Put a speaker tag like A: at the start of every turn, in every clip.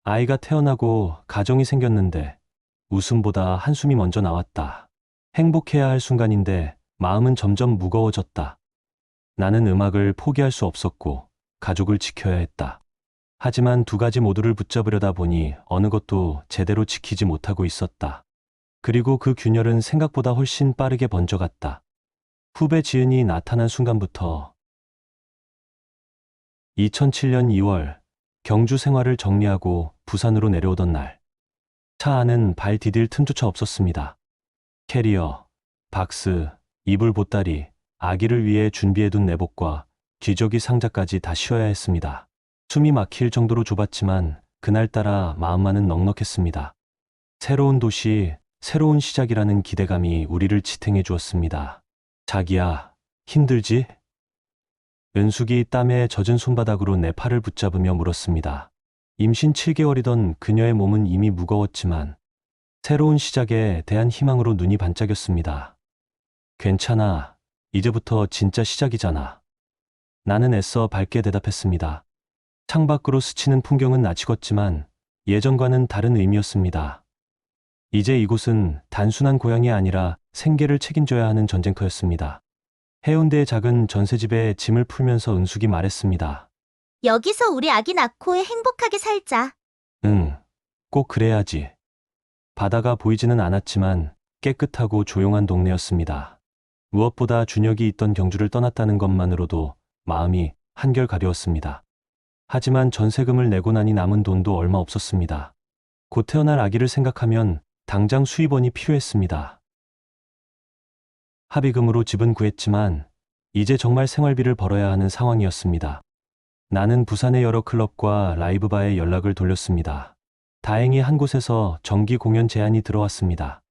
A: 아이가 태어나고 가정이 생겼는데 웃음보다 한숨이 먼저 나왔다. 행복해야 할 순간인데 마음은 점점 무거워졌다. 나는 음악을 포기할 수 없었고 가족을 지켜야 했다. 하지만 두 가지 모두를 붙잡으려다 보니 어느 것도 제대로 지키지 못하고 있었다. 그리고 그 균열은 생각보다 훨씬 빠르게 번져갔다. 후배 지은이 나타난 순간부터 2007년 2월 경주 생활을 정리하고 부산으로 내려오던 날, 차 안은 발 디딜 틈조차 없었습니다. 캐리어, 박스, 이불 보따리, 아기를 위해 준비해둔 내복과 기저귀 상자까지 다 씌워야 했습니다. 숨이 막힐 정도로 좁았지만 그날따라 마음만은 넉넉했습니다. 새로운 도시, 새로운 시작이라는 기대감이 우리를 지탱해 주었습니다. 자기야, 힘들지? 은숙이 땀에 젖은 손바닥으로 내 팔을 붙잡으며 물었습니다. 임신 7개월이던 그녀의 몸은 이미 무거웠지만 새로운 시작에 대한 희망으로 눈이 반짝였습니다. 괜찮아. 이제부터 진짜 시작이잖아. 나는 애써 밝게 대답했습니다. 창밖으로 스치는 풍경은 아직었지만 예전과는 다른 의미였습니다. 이제 이곳은 단순한 고향이 아니라 생계를 책임져야 하는 전쟁터였습니다. 해운대의 작은 전셋집에 짐을 풀면서 은숙이 말했습니다.
B: 여기서 우리 아기 낳고 행복하게 살자.
A: 응, 꼭 그래야지. 바다가 보이지는 않았지만 깨끗하고 조용한 동네였습니다. 무엇보다 준혁이 있던 경주를 떠났다는 것만으로도 마음이 한결 가벼웠습니다. 하지만 전세금을 내고 나니 남은 돈도 얼마 없었습니다. 곧 태어날 아기를 생각하면 당장 수입원이 필요했습니다. 합의금으로 집은 구했지만 이제 정말 생활비를 벌어야 하는 상황이었습니다. 나는 부산의 여러 클럽과 라이브바에 연락을 돌렸습니다. 다행히 한 곳에서 정기 공연 제안이 들어왔습니다.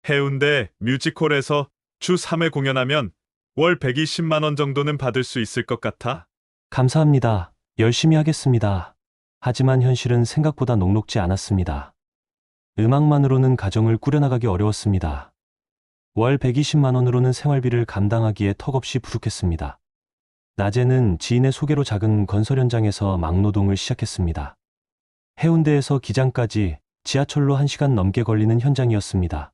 C: 해운대 뮤지컬에서 주 3회 공연하면 월 120만 원 정도는 받을 수 있을 것 같아.
A: 감사합니다. 열심히 하겠습니다. 하지만 현실은 생각보다 녹록지 않았습니다. 음악만으로는 가정을 꾸려나가기 어려웠습니다. 월 120만 원으로는 생활비를 감당하기에 턱없이 부족했습니다. 낮에는 지인의 소개로 작은 건설 현장에서 막노동을 시작했습니다. 해운대에서 기장까지 지하철로 1시간 넘게 걸리는 현장이었습니다.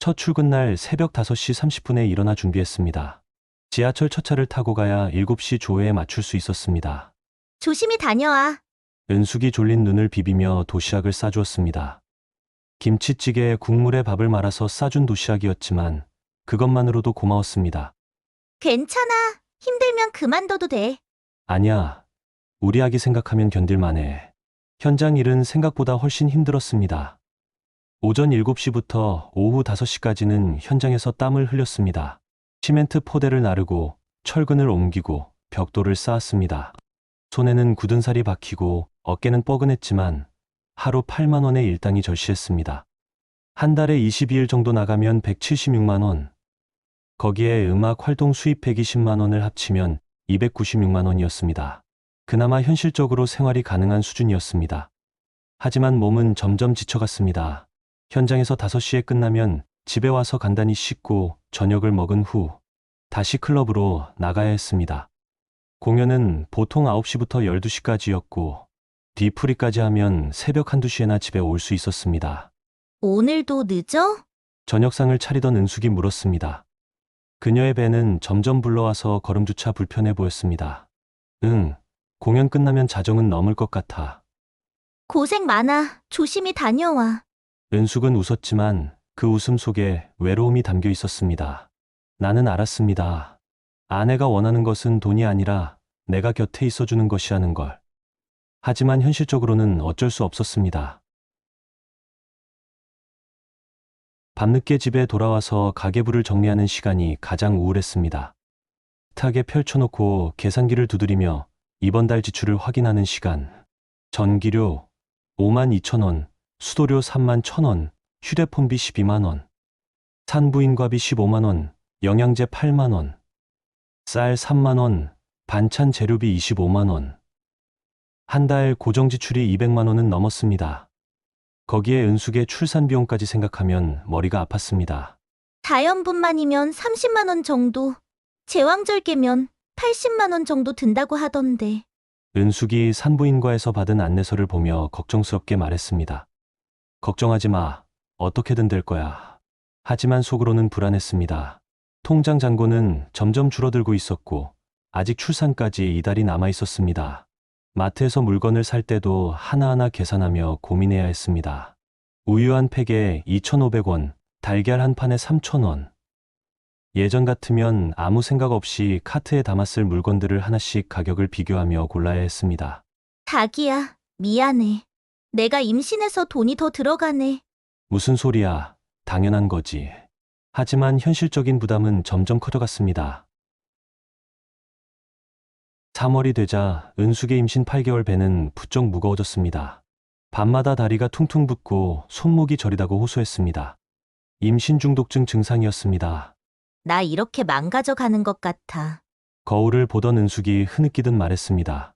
A: 첫 출근 날 새벽 5시 30분에 일어나 준비했습니다. 지하철 첫 차를 타고 가야 7시 조회에 맞출 수 있었습니다.
B: 조심히 다녀와.
A: 은숙이 졸린 눈을 비비며 도시락을 싸주었습니다. 김치찌개에 국물에 밥을 말아서 싸준 도시락이었지만 그것만으로도 고마웠습니다.
B: 괜찮아. 힘들면 그만둬도 돼.
A: 아니야, 우리 아기 생각하면 견딜만해. 현장 일은 생각보다 훨씬 힘들었습니다. 오전 7시부터 오후 5시까지는 현장에서 땀을 흘렸습니다. 시멘트 포대를 나르고 철근을 옮기고 벽돌을 쌓았습니다. 손에는 굳은 살이 박히고 어깨는 뻐근했지만 하루 8만 원의 일당이 절실했습니다. 한 달에 22일 정도 나가면 176만 원. 거기에 음악 활동 수입 120만 원을 합치면 296만 원이었습니다. 그나마 현실적으로 생활이 가능한 수준이었습니다. 하지만 몸은 점점 지쳐갔습니다. 현장에서 5시에 끝나면 집에 와서 간단히 씻고 저녁을 먹은 후 다시 클럽으로 나가야 했습니다. 공연은 보통 9시부터 12시까지였고 뒤풀이까지 하면 새벽 1~2시에나 집에 올 수 있었습니다.
B: 오늘도 늦어?
A: 저녁상을 차리던 은숙이 물었습니다. 그녀의 배는 점점 불러와서 걸음조차 불편해 보였습니다. 응, 공연 끝나면 자정은 넘을 것 같아.
B: 고생 많아. 조심히 다녀와.
A: 은숙은 웃었지만 그 웃음 속에 외로움이 담겨 있었습니다. 나는 알았습니다. 아내가 원하는 것은 돈이 아니라 내가 곁에 있어주는 것이라는 걸. 하지만 현실적으로는 어쩔 수 없었습니다. 밤늦게 집에 돌아와서 가계부를 정리하는 시간이 가장 우울했습니다. 식탁에 펼쳐놓고 계산기를 두드리며 이번 달 지출을 확인하는 시간. 전기료 52,000원, 수도료 31,000원, 휴대폰비 12만원, 산부인과비 15만원, 영양제 8만원, 쌀 3만원, 반찬 재료비 25만원. 한 달 고정지출이 200만원은 넘었습니다. 거기에 은숙의 출산비용까지 생각하면 머리가 아팠습니다.
B: 자연분만이면 30만 원 정도. 제왕절개면 80만 원 정도 든다고 하던데.
A: 은숙이 산부인과에서 받은 안내서를 보며 걱정스럽게 말했습니다. 걱정하지 마. 어떻게든 될 거야. 하지만 속으로는 불안했습니다. 통장 잔고는 점점 줄어들고 있었고 아직 출산까지 이달이 남아 있었습니다. 마트에서 물건을 살 때도 하나하나 계산하며 고민해야 했습니다. 우유 한 팩에 2,500원, 달걀 한 판에 3,000원. 예전 같으면 아무 생각 없이 카트에 담았을 물건들을 하나씩 가격을 비교하며 골라야 했습니다.
B: 자기야, 미안해. 내가 임신해서 돈이 더 들어가네.
A: 무슨 소리야? 당연한 거지. 하지만 현실적인 부담은 점점 커져갔습니다. 3월이 되자 은숙의 임신 8개월 배는 부쩍 무거워졌습니다. 밤마다 다리가 퉁퉁 붓고 손목이 저리다고 호소했습니다. 임신 중독증 증상이었습니다.
B: 나 이렇게 망가져 가는 것 같아.
A: 거울을 보던 은숙이 흐느끼듯 말했습니다.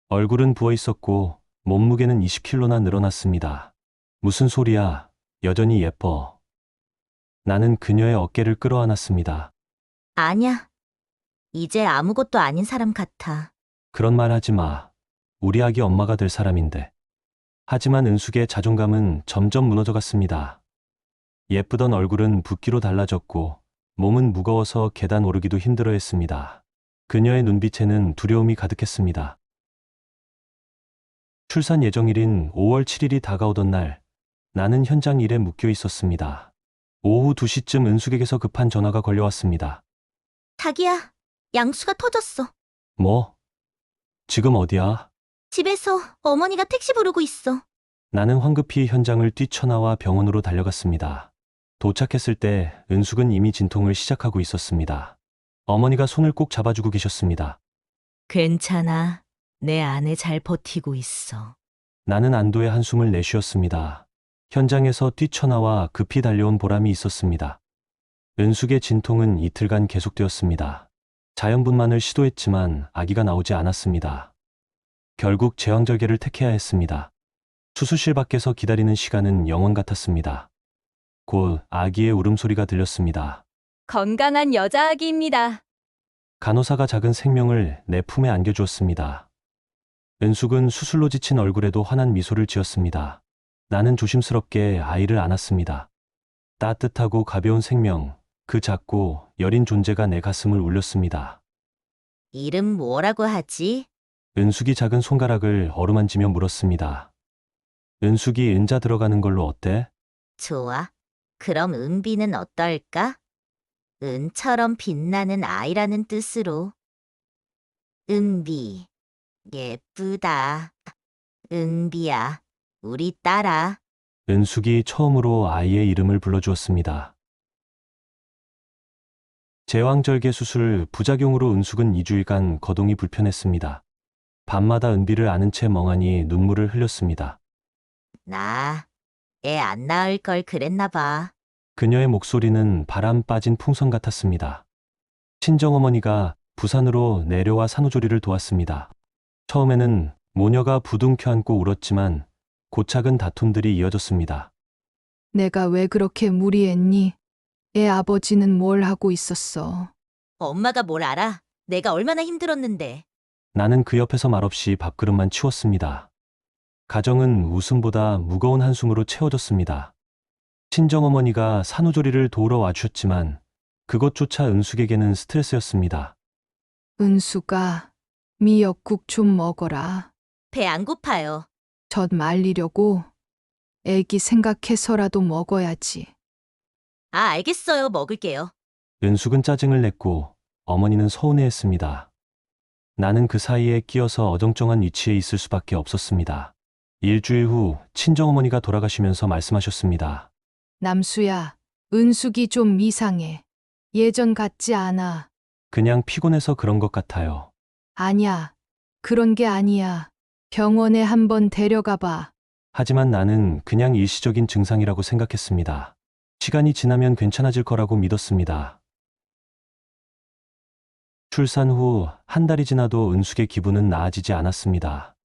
A: 얼굴은 부어 있었고 몸무게는 20kg나 늘어났습니다. 무슨 소리야? 여전히 예뻐. 나는 그녀의 어깨를 끌어안았습니다.
B: 아냐. 이제 아무것도 아닌 사람 같아.
A: 그런 말 하지 마. 우리 아기 엄마가 될 사람인데. 하지만 은숙의 자존감은 점점 무너져 갔습니다. 예쁘던 얼굴은 붓기로 달라졌고 몸은 무거워서 계단 오르기도 힘들어 했습니다. 그녀의 눈빛에는 두려움이 가득했습니다. 출산 예정일인 5월 7일이 다가오던 날, 나는 현장 일에 묶여 있었습니다. 오후 2시쯤 은숙에게서 급한 전화가 걸려왔습니다.
B: 자기야, 양수가 터졌어.
A: 뭐? 지금 어디야?
B: 집에서 어머니가 택시 부르고 있어.
A: 나는 황급히 현장을 뛰쳐나와 병원으로 달려갔습니다. 도착했을 때 은숙은 이미 진통을 시작하고 있었습니다. 어머니가 손을 꼭 잡아주고 계셨습니다.
B: 괜찮아. 내 아내 잘 버티고 있어.
A: 나는 안도의 한숨을 내쉬었습니다. 현장에서 뛰쳐나와 급히 달려온 보람이 있었습니다. 은숙의 진통은 이틀간 계속되었습니다. 자연분만을 시도했지만 아기가 나오지 않았습니다. 결국 제왕절개를 택해야 했습니다. 수술실 밖에서 기다리는 시간은 영원 같았습니다. 곧 아기의 울음소리가 들렸습니다.
D: 건강한 여자 아기입니다.
A: 간호사가 작은 생명을 내 품에 안겨주었습니다. 은숙은 수술로 지친 얼굴에도 환한 미소를 지었습니다. 나는 조심스럽게 아이를 안았습니다. 따뜻하고 가벼운 생명, 그 작고 여린 존재가 내 가슴을 울렸습니다.
B: 이름 뭐라고 하지?
A: 은숙이 작은 손가락을 어루만지며 물었습니다. 은숙이 은자 들어가는 걸로 어때?
B: 좋아. 그럼 은비는 어떨까? 은처럼 빛나는 아이라는 뜻으로. 은비. 예쁘다. 은비야. 우리 딸아.
A: 은숙이 처음으로 아이의 이름을 불러주었습니다. 제왕절개 수술 부작용으로 은숙은 2주일간 거동이 불편했습니다. 밤마다 은비를 안은 채 멍하니 눈물을 흘렸습니다.
B: 나 애 안 낳을 걸 그랬나 봐.
A: 그녀의 목소리는 바람 빠진 풍선 같았습니다. 친정어머니가 부산으로 내려와 산후조리를 도왔습니다. 처음에는 모녀가 부둥켜 안고 울었지만 고착은 다툼들이 이어졌습니다.
E: 내가 왜 그렇게 무리했니? 애 아버지는 뭘 하고 있었어?
B: 엄마가 뭘 알아? 내가 얼마나 힘들었는데.
A: 나는 그 옆에서 말없이 밥그릇만 치웠습니다. 가정은 웃음보다 무거운 한숨으로 채워졌습니다. 친정어머니가 산후조리를 도우러 와주셨지만 그것조차 은숙에게는 스트레스였습니다.
E: 은수가 미역국 좀 먹어라.
B: 배 안 고파요.
E: 젖 말리려고 애기 생각해서라도 먹어야지.
B: 아, 알겠어요. 먹을게요.
A: 은숙은 짜증을 냈고 어머니는 서운해했습니다. 나는 그 사이에 끼어서 어정쩡한 위치에 있을 수밖에 없었습니다. 일주일 후 친정어머니가 돌아가시면서 말씀하셨습니다.
E: 남수야, 은숙이 좀 이상해. 예전 같지 않아.
A: 그냥 피곤해서 그런 것 같아요.
E: 아니야. 그런 게 아니야. 병원에 한번 데려가 봐.
A: 하지만 나는 그냥 일시적인 증상이라고 생각했습니다. 시간이 지나면 괜찮아질 거라고 믿었습니다. 출산 후 한 달이 지나도 은숙의 기분은 나아지지 않았습니다.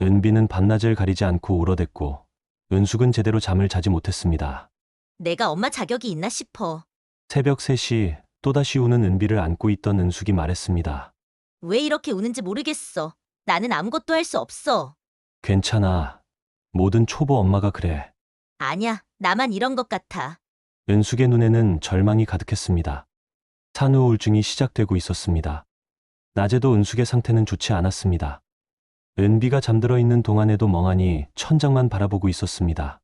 A: 은비는 밤낮을 가리지 않고 울어댔고 은숙은 제대로 잠을 자지 못했습니다.
B: 내가 엄마 자격이 있나 싶어.
A: 새벽 3시 또다시 우는 은비를 안고 있던 은숙이 말했습니다.
B: 왜 이렇게 우는지 모르겠어. 나는 아무것도 할 수 없어.
A: 괜찮아. 모든 초보 엄마가 그래.
B: 아니야, 나만 이런 것 같아.
A: 은숙의 눈에는 절망이 가득했습니다. 산후 우울증이 시작되고 있었습니다. 낮에도 은숙의 상태는 좋지 않았습니다. 은비가 잠들어 있는 동안에도 멍하니 천장만 바라보고 있었습니다.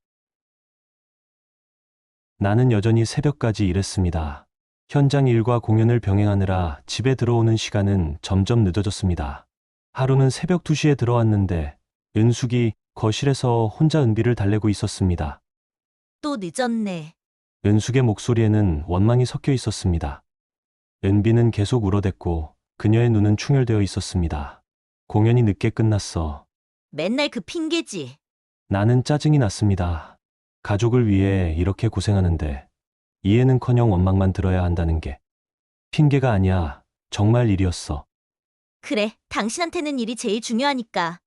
A: 나는 여전히 새벽까지 일했습니다. 현장 일과 공연을 병행하느라 집에 들어오는 시간은 점점 늦어졌습니다. 하루는 새벽 2시에 들어왔는데 은숙이 거실에서 혼자 은비를 달래고 있었습니다.
B: 또 늦었네.
A: 은숙의 목소리에는 원망이 섞여 있었습니다. 은비는 계속 울어댔고 그녀의 눈은 충혈되어 있었습니다. 공연이 늦게 끝났어.
B: 맨날 그 핑계지.
A: 나는 짜증이 났습니다. 가족을 위해 이렇게 고생하는데 이해는커녕 원망만 들어야 한다는 게 핑계가 아니야. 정말 일이었어.
B: 그래, 당신한테는 일이 제일 중요하니까.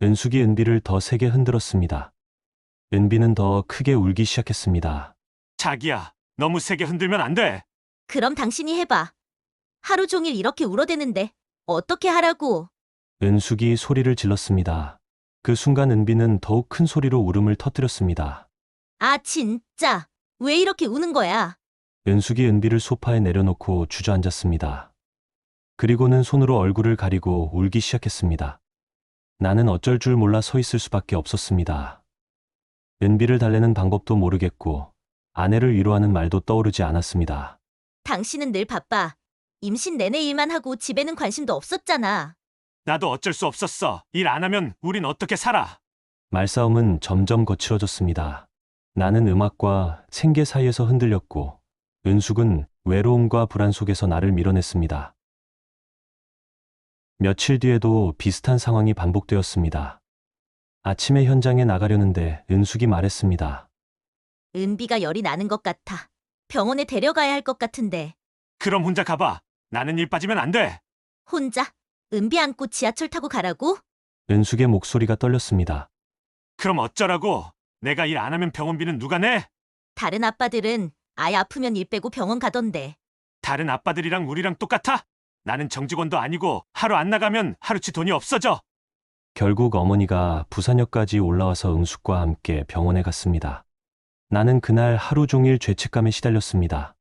A: 은숙이 은비를 더 세게 흔들었습니다. 은비는 더 크게 울기 시작했습니다.
C: 자기야, 너무 세게 흔들면 안 돼.
B: 그럼 당신이 해봐. 하루 종일 이렇게 울어대는데 어떻게 하라고.
A: 은숙이 소리를 질렀습니다. 그 순간 은비는 더욱 큰 소리로 울음을 터뜨렸습니다.
B: 아, 진짜. 왜 이렇게 우는 거야?
A: 은숙이 은비를 소파에 내려놓고 주저앉았습니다. 그리고는 손으로 얼굴을 가리고 울기 시작했습니다. 나는 어쩔 줄 몰라 서 있을 수밖에 없었습니다. 은비를 달래는 방법도 모르겠고 아내를 위로하는 말도 떠오르지 않았습니다.
B: 당신은 늘 바빠. 임신 내내 일만 하고 집에는 관심도 없었잖아.
C: 나도 어쩔 수 없었어. 일 안 하면 우린 어떻게 살아?
A: 말싸움은 점점 거칠어졌습니다. 나는 음악과 생계 사이에서 흔들렸고 은숙은 외로움과 불안 속에서 나를 밀어냈습니다. 며칠 뒤에도 비슷한 상황이 반복되었습니다. 아침에 현장에 나가려는데 은숙이 말했습니다.
B: 은비가 열이 나는 것 같아. 병원에 데려가야 할 것 같은데.
C: 그럼 혼자 가봐. 나는 일 빠지면 안 돼.
B: 혼자? 은비 안고 지하철 타고 가라고?
A: 은숙의 목소리가 떨렸습니다.
C: 그럼 어쩌라고? 내가 일 안 하면 병원비는 누가 내?
B: 다른 아빠들은 아이 아프면 일 빼고 병원 가던데.
C: 다른 아빠들이랑 우리랑 똑같아? 나는 정직원도 아니고 하루 안 나가면 하루치 돈이 없어져.
A: 결국 어머니가 부산역까지 올라와서 은숙과 함께 병원에 갔습니다. 나는 그날 하루 종일 죄책감에 시달렸습니다.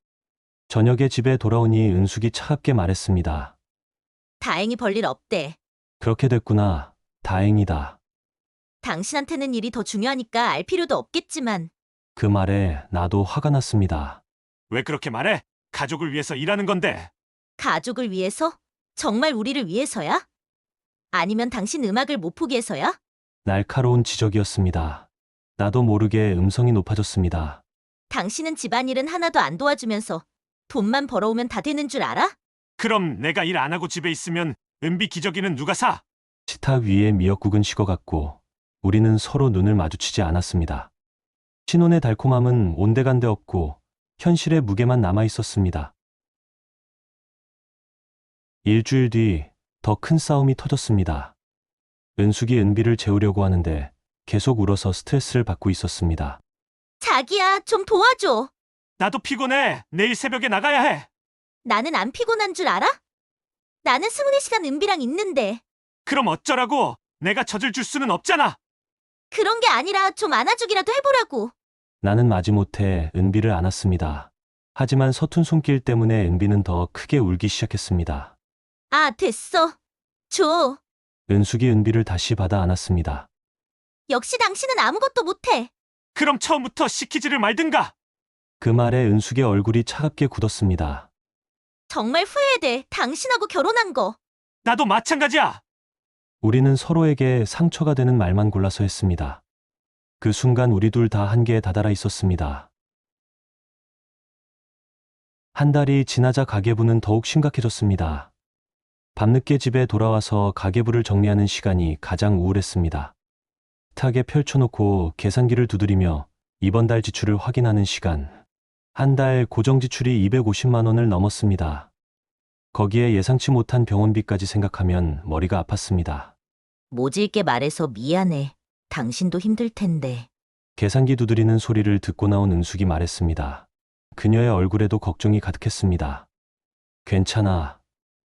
A: 저녁에 집에 돌아오니 은숙이 차갑게 말했습니다.
B: 다행히 별일 없대.
A: 그렇게 됐구나. 다행이다.
B: 당신한테는 일이 더 중요하니까 알 필요도 없겠지만.
A: 그 말에 나도 화가 났습니다.
C: 왜 그렇게 말해? 가족을 위해서 일하는 건데.
B: 가족을 위해서? 정말 우리를 위해서야? 아니면 당신 음악을 못 포기해서야?
A: 날카로운 지적이었습니다. 나도 모르게 음성이 높아졌습니다.
B: 당신은 집안일은 하나도 안 도와주면서 돈만 벌어오면 다 되는 줄 알아?
C: 그럼 내가 일 안 하고 집에 있으면 은비 기저귀는 누가 사?
A: 식탁 위에 미역국은 식어갔고 우리는 서로 눈을 마주치지 않았습니다. 신혼의 달콤함은 온데간데 없고 현실의 무게만 남아 있었습니다. 일주일 뒤 더 큰 싸움이 터졌습니다. 은숙이 은비를 재우려고 하는데 계속 울어서 스트레스를 받고 있었습니다.
B: 자기야, 좀 도와줘.
C: 나도 피곤해. 내일 새벽에 나가야 해.
B: 나는 안 피곤한 줄 알아? 나는 24시간 은비랑 있는데.
C: 그럼 어쩌라고? 내가 젖을 줄 수는 없잖아.
B: 그런 게 아니라 좀 안아주기라도 해보라고.
A: 나는 마지못해 은비를 안았습니다. 하지만 서툰 손길 때문에 은비는 더 크게 울기 시작했습니다.
B: 아, 됐어. 줘.
A: 은숙이 은비를 다시 받아 안았습니다.
B: 역시 당신은 아무것도 못해.
C: 그럼 처음부터 시키지를 말든가.
A: 그 말에 은숙의 얼굴이 차갑게 굳었습니다.
B: 정말 후회돼. 당신하고 결혼한 거.
C: 나도 마찬가지야.
A: 우리는 서로에게 상처가 되는 말만 골라서 했습니다. 그 순간 우리 둘 다 한계에 다다라 있었습니다. 한 달이 지나자 가계부는 더욱 심각해졌습니다. 밤늦게 집에 돌아와서 가계부를 정리하는 시간이 가장 우울했습니다. 식탁에 펼쳐놓고 계산기를 두드리며 이번 달 지출을 확인하는 시간. 한 달 고정 지출이 250만 원을 넘었습니다. 거기에 예상치 못한 병원비까지 생각하면 머리가 아팠습니다.
B: 모질게 말해서 미안해. 당신도 힘들 텐데.
A: 계산기 두드리는 소리를 듣고 나온 은숙이 말했습니다. 그녀의 얼굴에도 걱정이 가득했습니다. 괜찮아.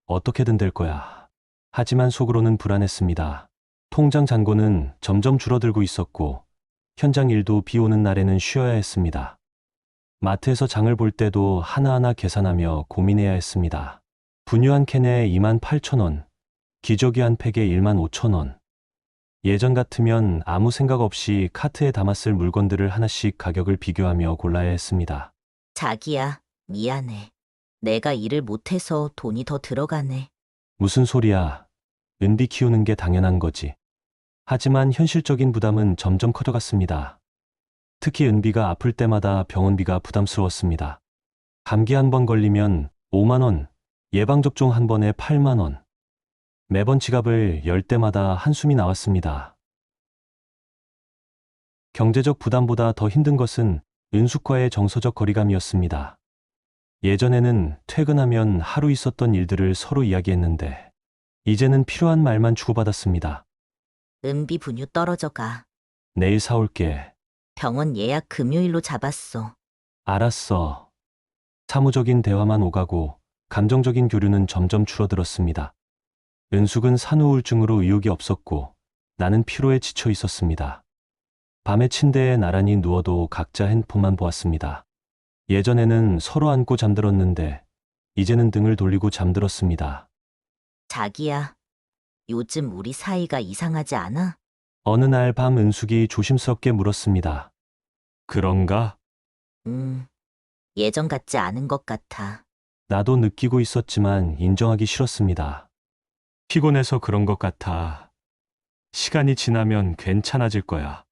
A: 어떻게든 될 거야. 하지만 속으로는 불안했습니다. 통장 잔고는 점점 줄어들고 있었고 현장 일도 비 오는 날에는 쉬어야 했습니다. 마트에서 장을 볼 때도 하나하나 계산하며 고민해야 했습니다. 분유 한 캔에 28,000원, 기저귀 한 팩에 15,000원. 예전 같으면 아무 생각 없이 카트에 담았을 물건들을 하나씩 가격을 비교하며 골라야 했습니다.
B: 자기야, 미안해. 내가 일을 못해서 돈이 더 들어가네.
A: 무슨 소리야. 은비 키우는 게 당연한 거지. 하지만 현실적인 부담은 점점 커져갔습니다. 특히 은비가 아플 때마다 병원비가 부담스러웠습니다. 감기 한 번 걸리면 5만 원, 예방접종 한 번에 8만 원. 매번 지갑을 열 때마다 한숨이 나왔습니다. 경제적 부담보다 더 힘든 것은 은숙과의 정서적 거리감이었습니다. 예전에는 퇴근하면 하루 있었던 일들을 서로 이야기했는데 이제는 필요한 말만 주고받았습니다.
B: 은비 분유 떨어져 가.
A: 내일 사올게.
B: 병원 예약 금요일로 잡았어.
A: 알았어. 사무적인 대화만 오가고 감정적인 교류는 점점 줄어들었습니다. 은숙은 산후우울증으로 의욕이 없었고 나는 피로에 지쳐 있었습니다. 밤에 침대에 나란히 누워도 각자 핸드폰만 보았습니다. 예전에는 서로 안고 잠들었는데 이제는 등을 돌리고 잠들었습니다.
B: 자기야, 요즘 우리 사이가 이상하지 않아?
A: 어느 날 밤 은숙이 조심스럽게 물었습니다. 그런가?
B: 예전 같지 않은 것 같아.
A: 나도 느끼고 있었지만 인정하기 싫었습니다. 피곤해서 그런 것 같아. 시간이 지나면 괜찮아질 거야.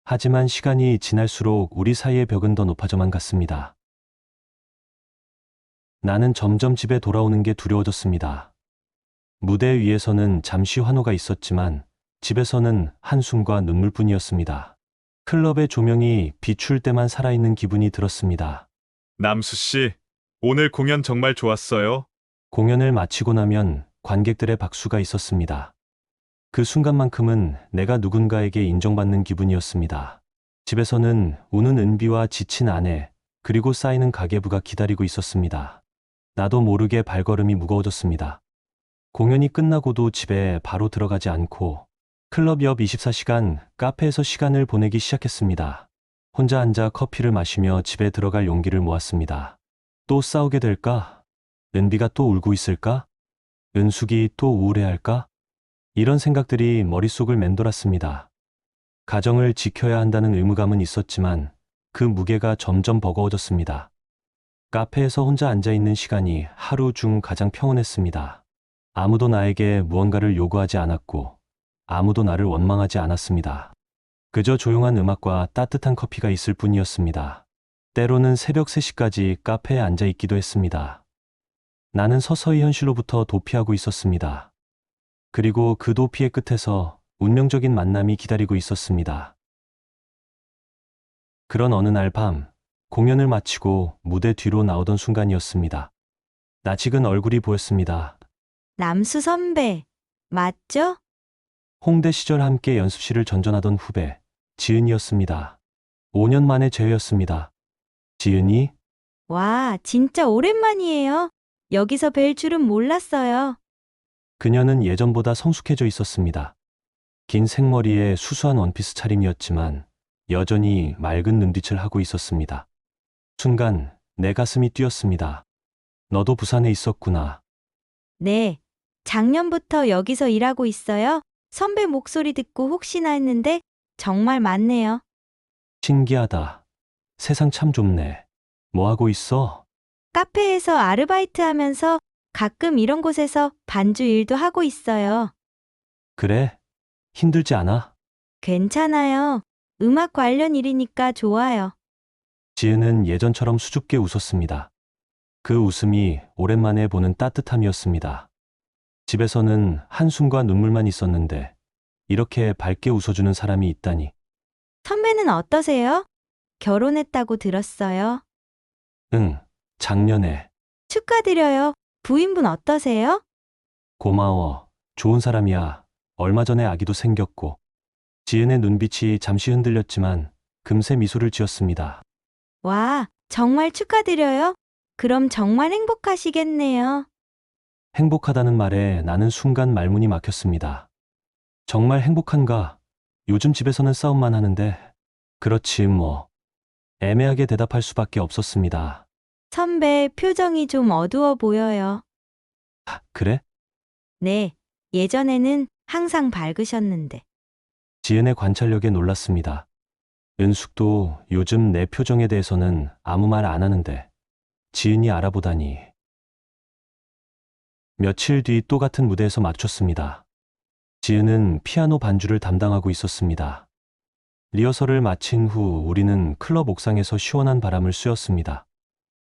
A: 하지만 시간이 지날수록 우리 사이의 벽은 더 높아져만 갔습니다. 나는 점점 집에 돌아오는 게 두려워졌습니다. 무대 위에서는 잠시 환호가 있었지만 집에서는 한숨과 눈물뿐이었습니다. 클럽의 조명이 비출 때만 살아있는 기분이 들었습니다.
C: 남수 씨, 오늘 공연 정말 좋았어요.
A: 공연을 마치고 나면 관객들의 박수가 있었습니다. 그 순간만큼은 내가 누군가에게 인정받는 기분이었습니다. 집에서는 우는 은비와 지친 아내, 그리고 쌓이는 가계부가 기다리고 있었습니다. 나도 모르게 발걸음이 무거워졌습니다. 공연이 끝나고도 집에 바로 들어가지 않고 클럽 옆 24시간 카페에서 시간을 보내기 시작했습니다. 혼자 앉아 커피를 마시며 집에 들어갈 용기를 모았습니다. 또 싸우게 될까? 은비가 또 울고 있을까? 은숙이 또 우울해할까? 이런 생각들이 머릿속을 맴돌았습니다. 가정을 지켜야 한다는 의무감은 있었지만 그 무게가 점점 버거워졌습니다. 카페에서 혼자 앉아있는 시간이 하루 중 가장 평온했습니다. 아무도 나에게 무언가를 요구하지 않았고 아무도 나를 원망하지 않았습니다. 그저 조용한 음악과 따뜻한 커피가 있을 뿐이었습니다. 때로는 새벽 3시까지 카페에 앉아 있기도 했습니다. 나는 서서히 현실로부터 도피하고 있었습니다. 그리고 그 도피의 끝에서 운명적인 만남이 기다리고 있었습니다. 그런 어느 날 밤, 공연을 마치고 무대 뒤로 나오던 순간이었습니다. 낯익은 얼굴이 보였습니다.
D: 남수 선배, 맞죠?
A: 홍대 시절 함께 연습실을 전전하던 후배, 지은이었습니다. 5년 만의 재회였습니다. 지은이?
D: 와, 진짜 오랜만이에요. 여기서 뵐 줄은 몰랐어요.
A: 그녀는 예전보다 성숙해져 있었습니다. 긴 생머리에 수수한 원피스 차림이었지만 여전히 맑은 눈빛을 하고 있었습니다. 순간 내 가슴이 뛰었습니다. 너도 부산에 있었구나.
D: 네, 작년부터 여기서 일하고 있어요. 선배 목소리 듣고 혹시나 했는데 정말 맞네요.
A: 신기하다. 세상 참 좁네. 뭐 하고 있어?
D: 카페에서 아르바이트 하면서 가끔 이런 곳에서 반주 일도 하고 있어요.
A: 그래? 힘들지 않아?
D: 괜찮아요. 음악 관련 일이니까 좋아요.
A: 지은은 예전처럼 수줍게 웃었습니다. 그 웃음이 오랜만에 보는 따뜻함이었습니다. 집에서는 한숨과 눈물만 있었는데 이렇게 밝게 웃어주는 사람이 있다니.
D: 선배는 어떠세요? 결혼했다고 들었어요.
A: 응, 작년에.
D: 축하드려요. 부인분 어떠세요?
A: 고마워. 좋은 사람이야. 얼마 전에 아기도 생겼고. 지은의 눈빛이 잠시 흔들렸지만 금세 미소를 지었습니다.
D: 와, 정말 축하드려요. 그럼 정말 행복하시겠네요.
A: 행복하다는 말에 나는 순간 말문이 막혔습니다. 정말 행복한가? 요즘 집에서는 싸움만 하는데. 그렇지 뭐. 애매하게 대답할 수밖에 없었습니다.
D: 선배 표정이 좀 어두워 보여요.
A: 그래?
D: 네, 예전에는 항상 밝으셨는데.
A: 지은의 관찰력에 놀랐습니다. 은숙도 요즘 내 표정에 대해서는 아무 말 안 하는데 지은이 알아보다니. 며칠 뒤 또 같은 무대에서 맞췄습니다. 지은은 피아노 반주를 담당하고 있었습니다. 리허설을 마친 후 우리는 클럽 옥상에서 시원한 바람을 쐬었습니다.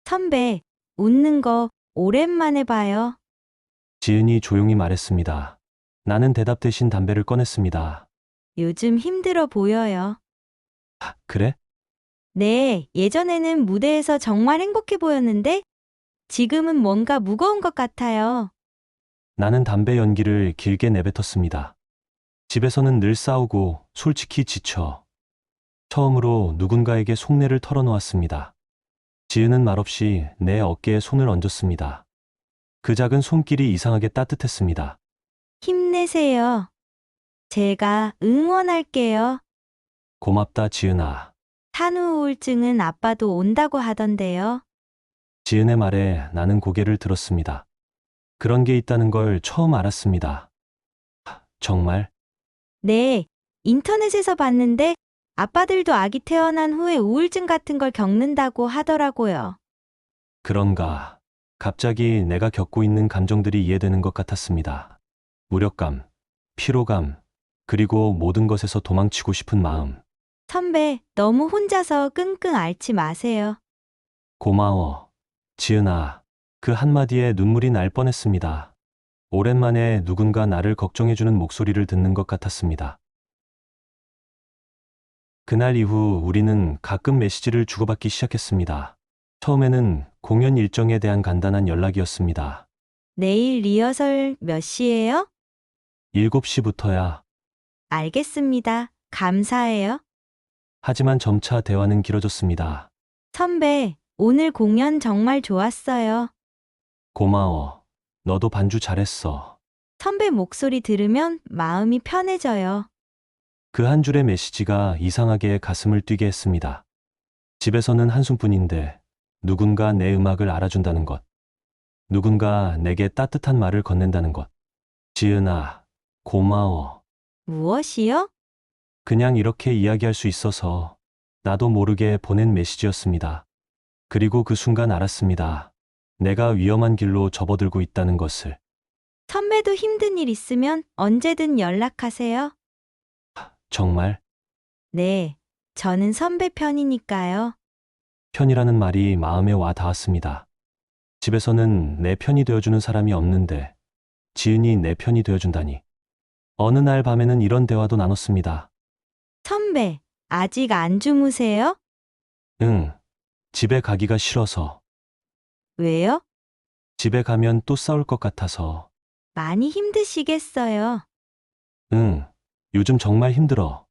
D: 선배, 웃는 거 오랜만에 봐요.
A: 지은이 조용히 말했습니다. 나는 대답 대신 담배를 꺼냈습니다.
D: 요즘 힘들어 보여요.
A: 그래?
D: 네, 예전에는 무대에서 정말 행복해 보였는데 지금은 뭔가 무거운 것 같아요.
A: 나는 담배 연기를 길게 내뱉었습니다. 집에서는 늘 싸우고 솔직히 지쳐. 처음으로 누군가에게 속내를 털어놓았습니다. 지은은 말없이 내 어깨에 손을 얹었습니다. 그 작은 손길이 이상하게 따뜻했습니다.
D: 힘내세요. 제가 응원할게요.
A: 고맙다 지은아.
D: 산후 우울증은 아빠도 온다고 하던데요.
A: 지은의 말에 나는 고개를 들었습니다. 그런 게 있다는 걸 처음 알았습니다. 정말?
D: 네, 인터넷에서 봤는데 아빠들도 아기 태어난 후에 우울증 같은 걸 겪는다고 하더라고요.
A: 그런가. 갑자기 내가 겪고 있는 감정들이 이해되는 것 같았습니다. 무력감, 피로감, 그리고 모든 것에서 도망치고 싶은 마음.
D: 선배, 너무 혼자서 끙끙 앓지 마세요.
A: 고마워. 지은아. 그 한마디에 눈물이 날 뻔했습니다. 오랜만에 누군가 나를 걱정해주는 목소리를 듣는 것 같았습니다. 그날 이후 우리는 가끔 메시지를 주고받기 시작했습니다. 처음에는 공연 일정에 대한 간단한 연락이었습니다.
D: 내일 리허설 몇 시예요?
A: 7시부터야.
D: 알겠습니다. 감사해요.
A: 하지만 점차 대화는 길어졌습니다.
D: 선배, 오늘 공연 정말 좋았어요.
A: 고마워. 너도 반주 잘했어.
D: 선배 목소리 들으면 마음이 편해져요.
A: 그 한 줄의 메시지가 이상하게 가슴을 뛰게 했습니다. 집에서는 한숨뿐인데 누군가 내 음악을 알아준다는 것. 누군가 내게 따뜻한 말을 건넨다는 것. 지은아, 고마워.
D: 무엇이요?
A: 그냥 이렇게 이야기할 수 있어서 나도 모르게 보낸 메시지였습니다. 그리고 그 순간 알았습니다. 내가 위험한 길로 접어들고 있다는 것을.
D: 선배도 힘든 일 있으면 언제든 연락하세요.
A: 정말
D: 네, 저는 선배 편이니까요.
A: 편이라는 말이 마음에 와 닿았습니다. 집에서는 내 편이 되어주는 사람이 없는데 지은이 내 편이 되어준다니. 어느 날 밤에는 이런 대화도 나눴습니다.
D: 선배, 아직 안 주무세요?
A: 응, 집에 가기가 싫어서.
D: 왜요?
A: 집에 가면 또 싸울 것 같아서.
D: 많이 힘드시겠어요.
A: 응, 요즘 정말 힘들어.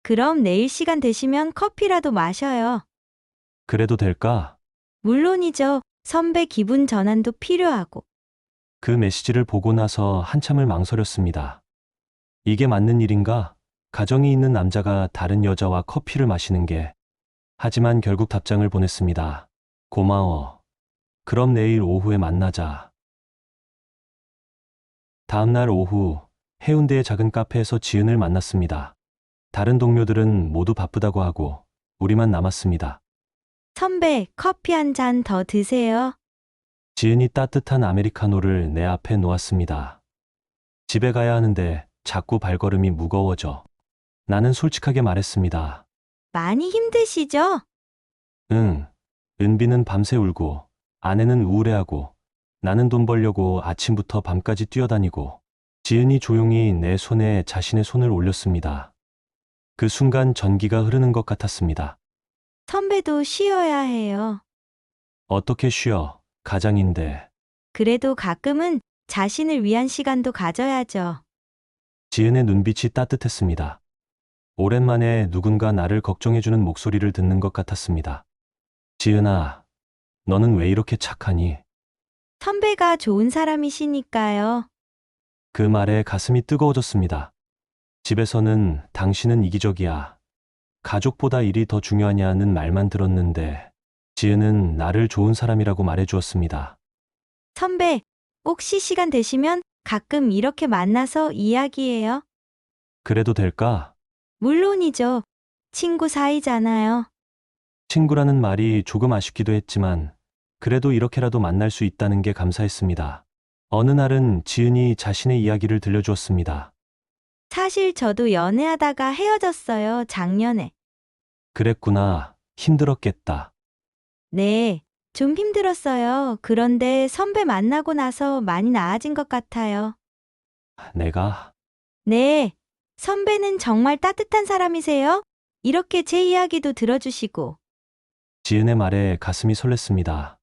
D: 그럼 내일 시간 되시면 커피라도 마셔요.
A: 그래도 될까?
D: 물론이죠. 선배 기분 전환도 필요하고.
A: 그 메시지를 보고 나서 한참을 망설였습니다. 이게 맞는 일인가? 가정이 있는 남자가 다른 여자와 커피를 마시는 게. 하지만 결국 답장을 보냈습니다. 고마워. 그럼 내일 오후에 만나자. 다음 날 오후 해운대의 작은 카페에서 지은을 만났습니다. 다른 동료들은 모두 바쁘다고 하고 우리만 남았습니다.
D: 선배, 커피 한 잔 더 드세요.
A: 지은이 따뜻한 아메리카노를 내 앞에 놓았습니다. 집에 가야 하는데 자꾸 발걸음이 무거워져. 나는 솔직하게 말했습니다.
D: 많이 힘드시죠?
A: 응. 은비는 밤새 울고 아내는 우울해하고 나는 돈 벌려고 아침부터 밤까지 뛰어다니고. 지은이 조용히 내 손에 자신의 손을 올렸습니다. 그 순간 전기가 흐르는 것 같았습니다.
D: 선배도 쉬어야 해요.
A: 어떻게 쉬어? 가장인데.
D: 그래도 가끔은 자신을 위한 시간도 가져야죠.
A: 지은의 눈빛이 따뜻했습니다. 오랜만에 누군가 나를 걱정해주는 목소리를 듣는 것 같았습니다. 지은아, 너는 왜 이렇게 착하니?
D: 선배가 좋은 사람이시니까요.
A: 그 말에 가슴이 뜨거워졌습니다. 집에서는 당신은 이기적이야. 가족보다 일이 더 중요하냐는 말만 들었는데 지은은 나를 좋은 사람이라고 말해주었습니다.
D: 선배, 혹시 시간 되시면 가끔 이렇게 만나서 이야기해요?
A: 그래도 될까?
D: 물론이죠. 친구 사이잖아요.
A: 친구라는 말이 조금 아쉽기도 했지만 그래도 이렇게라도 만날 수 있다는 게 감사했습니다. 어느 날은 지은이 자신의 이야기를 들려주었습니다.
D: 사실 저도 연애하다가 헤어졌어요, 작년에.
A: 그랬구나. 힘들었겠다.
D: 네, 좀 힘들었어요. 그런데 선배 만나고 나서 많이 나아진 것 같아요.
A: 내가
D: 네, 선배는 정말 따뜻한 사람이세요? 이렇게 제 이야기도 들어주시고.
A: 지은의 말에 가슴이 설렜습니다.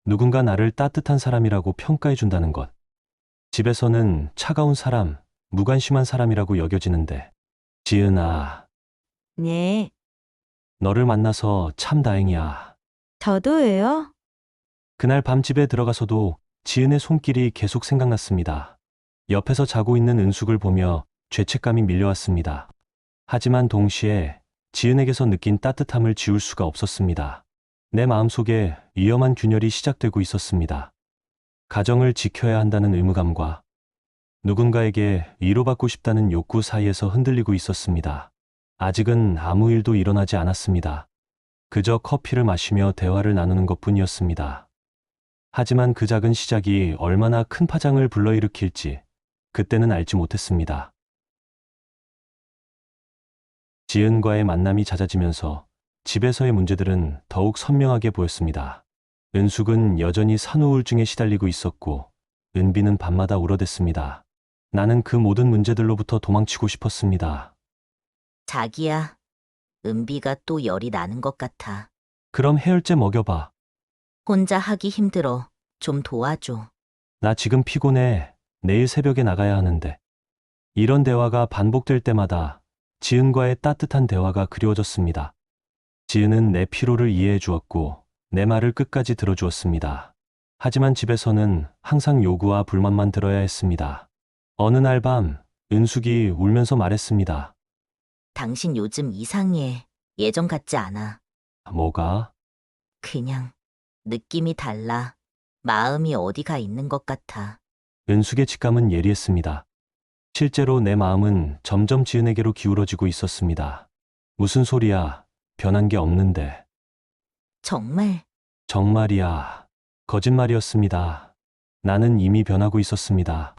A: 누군가 나를 따뜻한 사람이라고 평가해 준다는 것. 집에서는 차가운 사람, 무관심한 사람이라고 여겨지는데 지은아,
D: 네,
A: 너를 만나서 참 다행이야.
D: 저도예요.
A: 그날 밤 집에 들어가서도 지은의 손길이 계속 생각났습니다. 옆에서 자고 있는 은숙을 보며 죄책감이 밀려왔습니다. 하지만 동시에 지은에게서 느낀 따뜻함을 지울 수가 없었습니다. 내 마음속에 위험한 균열이 시작되고 있었습니다. 가정을 지켜야 한다는 의무감과 누군가에게 위로받고 싶다는 욕구 사이에서 흔들리고 있었습니다. 아직은 아무 일도 일어나지 않았습니다. 그저 커피를 마시며 대화를 나누는 것뿐이었습니다. 하지만 그 작은 시작이 얼마나 큰 파장을 불러일으킬지 그때는 알지 못했습니다. 지은과의 만남이 잦아지면서 집에서의 문제들은 더욱 선명하게 보였습니다. 은숙은 여전히 산후우울증에 시달리고 있었고 은비는 밤마다 울어댔습니다. 나는 그 모든 문제들로부터 도망치고 싶었습니다.
B: 자기야, 은비가 또 열이 나는 것 같아.
A: 그럼 해열제 먹여봐.
B: 혼자 하기 힘들어. 좀 도와줘.
A: 나 지금 피곤해. 내일 새벽에 나가야 하는데. 이런 대화가 반복될 때마다 지은과의 따뜻한 대화가 그리워졌습니다. 지은은 내 피로를 이해해 주었고 내 말을 끝까지 들어주었습니다. 하지만 집에서는 항상 요구와 불만만 들어야 했습니다. 어느 날 밤 은숙이 울면서 말했습니다.
B: 당신 요즘 이상해. 예전 같지 않아.
A: 뭐가?
B: 그냥 느낌이 달라. 마음이 어디가 있는 것 같아.
A: 은숙의 직감은 예리했습니다. 실제로 내 마음은 점점 지은에게로 기울어지고 있었습니다. 무슨 소리야? 변한 게 없는데.
B: 정말
A: 정말이야. 거짓말이었습니다. 나는 이미 변하고 있었습니다.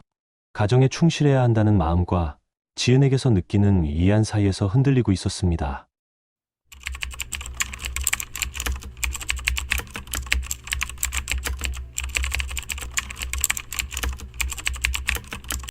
A: 가정에 충실해야 한다는 마음과 지은에게서 느끼는 이해한 사이에서 흔들리고 있었습니다.